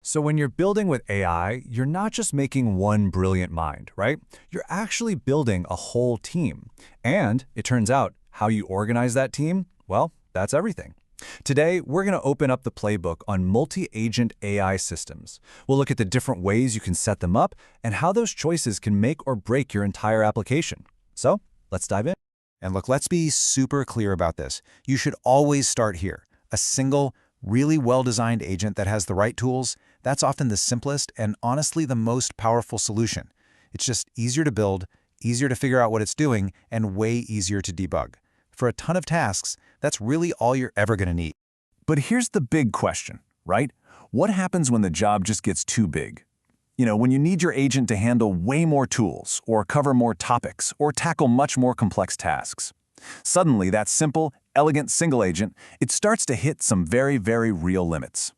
So when you're building with AI, you're not just making one brilliant mind, right? You're actually building a whole team. And it turns out, how you organize that team, well, that's everything. Today, we're going to open up the playbook on multi-agent AI systems. We'll look at the different ways you can set them up and how those choices can make or break your entire application. So, let's dive in. And look, let's be super clear about this. You should always start here. A single, really well-designed agent that has the right tools, that's often the simplest and honestly the most powerful solution. It's just easier to build, easier to figure out what it's doing, and way easier to debug. For a ton of tasks, that's really all you're ever going to need. But here's the big question, right? What happens when the job just gets too big? When you need your agent to handle way more tools, or cover more topics, or tackle much more complex tasks. Suddenly, that simple, elegant single agent, it starts to hit some very, very real limits.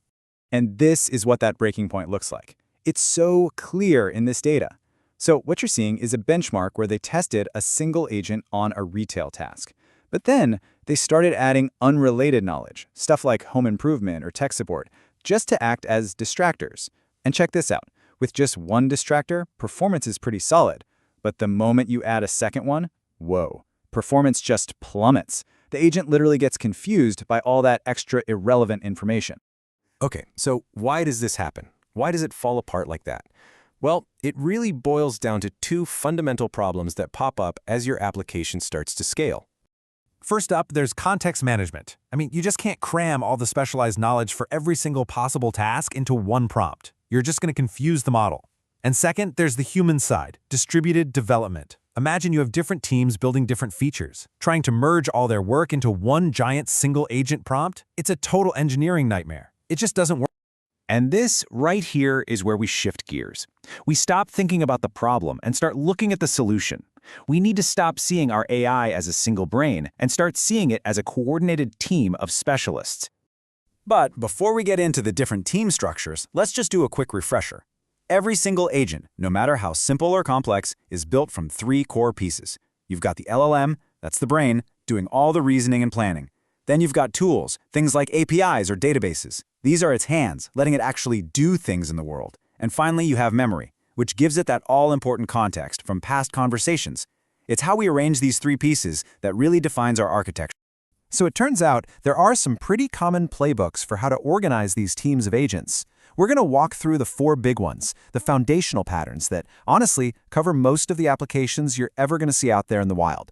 And this is what that breaking point looks like. It's so clear in this data. So what you're seeing is a benchmark where they tested a single agent on a retail task. But then they started adding unrelated knowledge, stuff like home improvement or tech support, just to act as distractors. And check this out. With just one distractor, performance is pretty solid. But the moment you add a second one, whoa, performance just plummets. The agent literally gets confused by all that extra irrelevant information. Okay, so why does this happen? Why does it fall apart like that? Well, it really boils down to two fundamental problems that pop up as your application starts to scale. First up, there's context management. You just can't cram all the specialized knowledge for every single possible task into one prompt. You're just going to confuse the model. And second, there's the human side, distributed development. Imagine you have different teams building different features. Trying to merge all their work into one giant single agent prompt, it's a total engineering nightmare. It just doesn't work. And this right here is where we shift gears. We stop thinking about the problem and start looking at the solution. We need to stop seeing our AI as a single brain and start seeing it as a coordinated team of specialists. But before we get into the different team structures, let's just do a quick refresher. Every single agent, no matter how simple or complex, is built from three core pieces. You've got the LLM, that's the brain, doing all the reasoning and planning. Then you've got tools, things like APIs or databases. These are its hands, letting it actually do things in the world. And finally, you have memory, which gives it that all-important context from past conversations. It's how we arrange these three pieces that really defines our architecture. So it turns out there are some pretty common playbooks for how to organize these teams of agents. We're going to walk through the four big ones, the foundational patterns that, honestly, cover most of the applications you're ever going to see out there in the wild.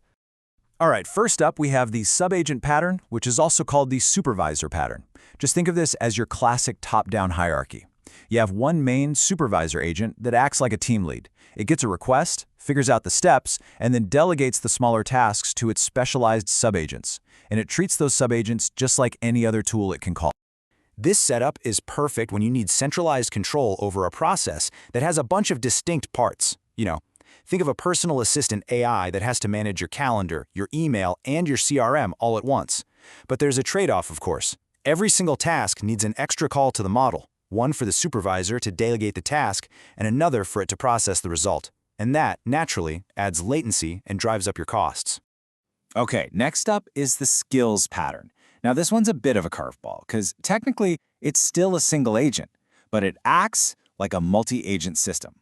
All right, first up, we have the sub-agent pattern, which is also called the supervisor pattern. Just think of this as your classic top-down hierarchy. You have one main supervisor agent that acts like a team lead. It gets a request, figures out the steps, and then delegates the smaller tasks to its specialized sub-agents. And it treats those sub-agents just like any other tool it can call. This setup is perfect when you need centralized control over a process that has a bunch of distinct parts. Think of a personal assistant AI that has to manage your calendar, your email, and your CRM all at once. But there's a trade-off, of course. Every single task needs an extra call to the model, one for the supervisor to delegate the task, and another for it to process the result. And that, naturally, adds latency and drives up your costs. Okay, next up is the skills pattern. Now this one's a bit of a curveball, because technically it's still a single agent, but it acts like a multi-agent system.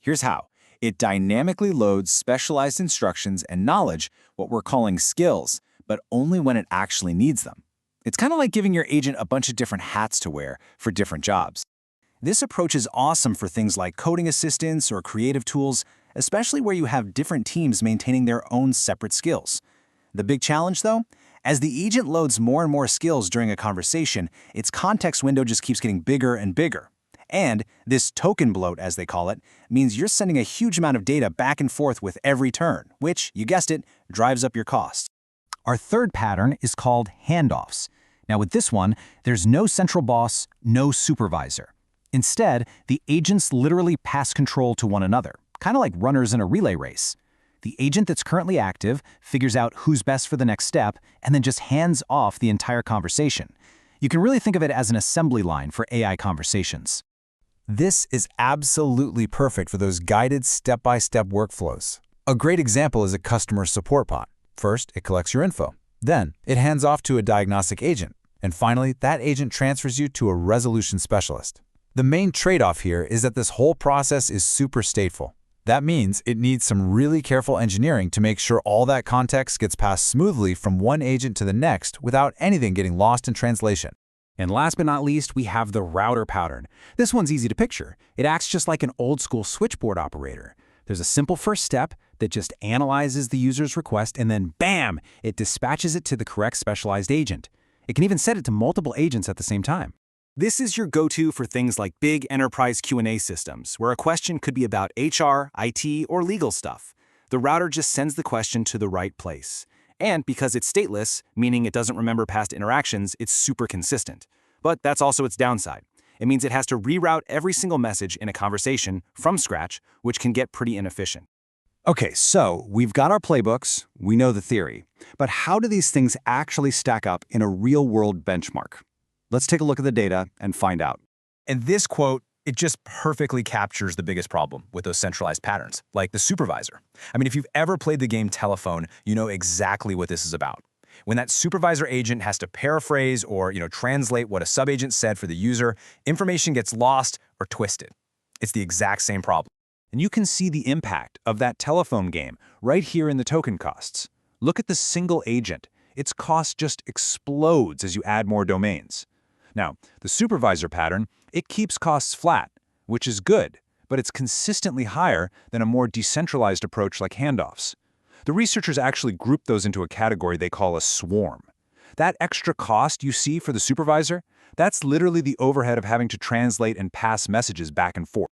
Here's how. It dynamically loads specialized instructions and knowledge, what we're calling skills, but only when it actually needs them. It's kind of like giving your agent a bunch of different hats to wear for different jobs. This approach is awesome for things like coding assistants or creative tools, especially where you have different teams maintaining their own separate skills. The big challenge, though? As the agent loads more and more skills during a conversation, its context window just keeps getting bigger and bigger. And this token bloat, as they call it, means you're sending a huge amount of data back and forth with every turn, which, you guessed it, drives up your costs. Our third pattern is called handoffs. Now with this one, there's no central boss, no supervisor. Instead, the agents literally pass control to one another, kind of like runners in a relay race. The agent that's currently active figures out who's best for the next step and then just hands off the entire conversation. You can really think of it as an assembly line for AI conversations. This is absolutely perfect for those guided step-by-step workflows. A great example is a customer support bot. First, it collects your info. Then, it hands off to a diagnostic agent. And finally, that agent transfers you to a resolution specialist. The main trade-off here is that this whole process is super stateful. That means it needs some really careful engineering to make sure all that context gets passed smoothly from one agent to the next without anything getting lost in translation. And last but not least, we have the router pattern. This one's easy to picture. It acts just like an old-school switchboard operator. There's a simple first step that just analyzes the user's request, and then bam, it dispatches it to the correct specialized agent. It can even set it to multiple agents at the same time. This is your go-to for things like big enterprise Q&A systems, where a question could be about HR, IT, or legal stuff. The router just sends the question to the right place. And because it's stateless, meaning it doesn't remember past interactions, it's super consistent. But that's also its downside. It means it has to reroute every single message in a conversation from scratch, which can get pretty inefficient. Okay, so we've got our playbooks, we know the theory, but how do these things actually stack up in a real-world benchmark? Let's take a look at the data and find out. And this quote, it just perfectly captures the biggest problem with those centralized patterns, like the supervisor. I mean, if you've ever played the game Telephone, you know exactly what this is about. When that supervisor agent has to paraphrase or, translate what a subagent said for the user, information gets lost or twisted. It's the exact same problem. And you can see the impact of that telephone game right here in the token costs. Look at the single agent. Its cost just explodes as you add more domains. Now, the supervisor pattern, it keeps costs flat, which is good, but it's consistently higher than a more decentralized approach like handoffs. The researchers actually grouped those into a category they call a swarm. That extra cost you see for the supervisor, that's literally the overhead of having to translate and pass messages back and forth.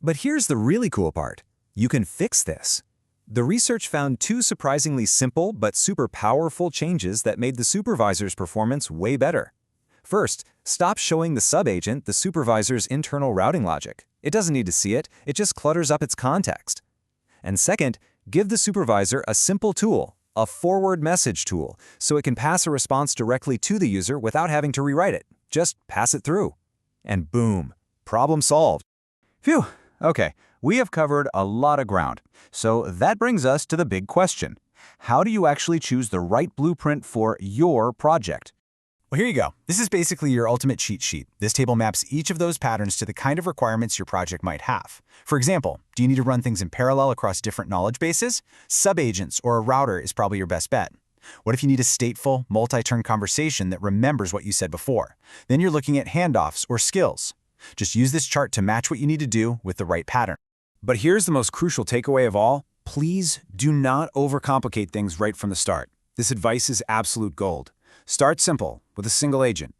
But here's the really cool part. You can fix this. The research found two surprisingly simple but super powerful changes that made the supervisor's performance way better. First, stop showing the subagent the supervisor's internal routing logic. It doesn't need to see it, it just clutters up its context. And second, give the supervisor a simple tool, a forward message tool, so it can pass a response directly to the user without having to rewrite it. Just pass it through. And boom, problem solved. Phew, okay, we have covered a lot of ground. So that brings us to the big question. How do you actually choose the right blueprint for your project? Well, here you go. This is basically your ultimate cheat sheet. This table maps each of those patterns to the kind of requirements your project might have. For example, do you need to run things in parallel across different knowledge bases? Subagents or a router is probably your best bet. What if you need a stateful, multi-turn conversation that remembers what you said before? Then you're looking at handoffs or skills. Just use this chart to match what you need to do with the right pattern. But here's the most crucial takeaway of all. Please do not overcomplicate things right from the start. This advice is absolute gold. Start simple, with a single agent.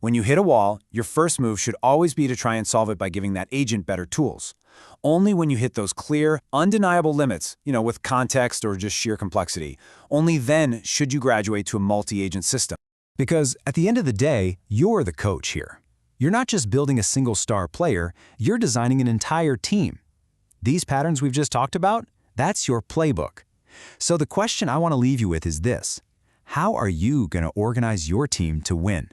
When you hit a wall, your first move should always be to try and solve it by giving that agent better tools. Only when you hit those clear, undeniable limits, with context or just sheer complexity, only then should you graduate to a multi-agent system. Because at the end of the day, you're the coach here. You're not just building a single star player, you're designing an entire team. These patterns we've just talked about, that's your playbook. So the question I want to leave you with is this: how are you going to organize your team to win?